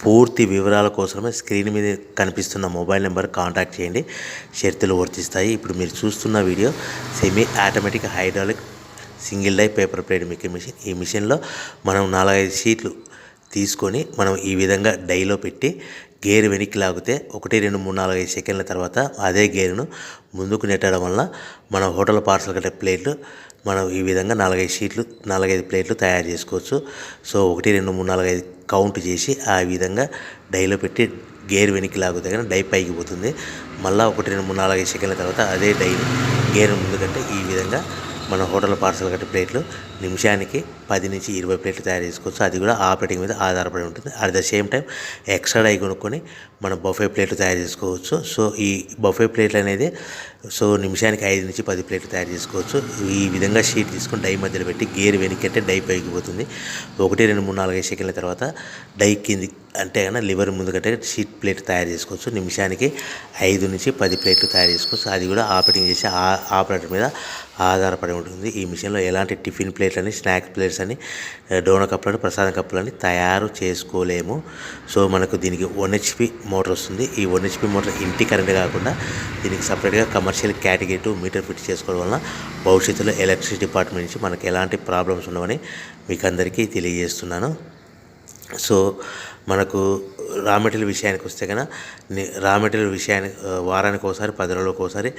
పూర్తి వివరాల కోసమే స్క్రీన్ మీద కనిపిస్తున్న మొబైల్ నెంబర్ కాంటాక్ట్ చేయండి. షరతులు వర్తిస్తాయి. ఇప్పుడు మీరు చూస్తున్న video semi automatic hydraulic single die paper plate making machine. ఈ మిషన్లో మనం 4-5 షీట్లు తీసుకొని మనం ఈ విధంగా డైలో పెట్టి గేర్ వెనక్కి లాగితే 1 2 3 4 5 సెకండ్ల తర్వాత అదే గేరును ముందుకు నెట్టడం వల్ల మన హోటల్ పార్సల్ కట్టే ప్లేట్లు మనం ఈ విధంగా 4-5 షీట్లు 4-5 ప్లేట్లు తయారు చేసుకోవచ్చు. సో 1 2 3 4 5 కౌంట్ చేసి ఆ విధంగా డైలో పెట్టి గేర్ వెనక్కి లాగితే కానీ డై పైకి పోతుంది. మళ్ళీ 1 2 3 4 5 సెకండ్ల తర్వాత అదే డైని గేర్ ముందుకంటే ఈ విధంగా మన హోటల్ పార్సల్ కట్టే ప్లేట్లు నిమిషానికి 10 నుంచి 20 ప్లేట్లు తయారు చేసుకోవచ్చు. అది కూడా ఆపరేటింగ్ మీద ఆధారపడి ఉంటుంది. At the same time extra die కొనుక్కొని మనం బఫే ప్లేట్లు తయారు చేసుకోవచ్చు. సో ఈ బఫే ప్లేట్లు అనేది నిమిషానికి 5 నుంచి 10 ప్లేట్లు తయారు చేసుకోవచ్చు. ఈ విధంగా షీట్ తీసుకొని డై మధ్యలో పెట్టి గేర్ వెనక్కి అంటే డై పైకి పోతుంది. 1 2 3 4 5 సెకండ్ల తర్వాత డై కింది అంటే కన్నా లివర్ ముందుకంటే షీట్ ప్లేట్ తయారు చేసుకోవచ్చు. నిమిషానికి 5 నుంచి 10 ప్లేట్లు తయారు చేసుకోవచ్చు. అది కూడా ఆపరేటింగ్ చేసే ఆపరేటర్ మీద ఆధారపడి ఉంటుంది. ఈ మిషన్లో ఎలాంటి టిఫిన్ ప్లేట్లని, స్నాక్స్ ప్లేట్స్ అని, డోనా కప్పులని, ప్రసాదం కప్పులని తయారు చేసుకోలేము. సో మనకు దీనికి 1 HP మోటార్ వస్తుంది. ఈ 1 HP మోటార్ ఇంటి కరెంట్ కాకుండా దీనికి సపరేట్గా కమర్షియల్ కేటగిరీ 2 మీటర్ ఫిట్ చేసుకోవడం వలన భవిష్యత్తులో ఎలక్ట్రిసిటీ డిపార్ట్మెంట్ నుంచి మనకు ఎలాంటి ప్రాబ్లమ్స్ ఉండవని మీకు అందరికీ తెలియజేస్తున్నాను. సో మనకు రా మెటీరియల్ విషయానికి వస్తే కనుక వారానికి ఒకసారి 10 రోజులకు ఒకసారి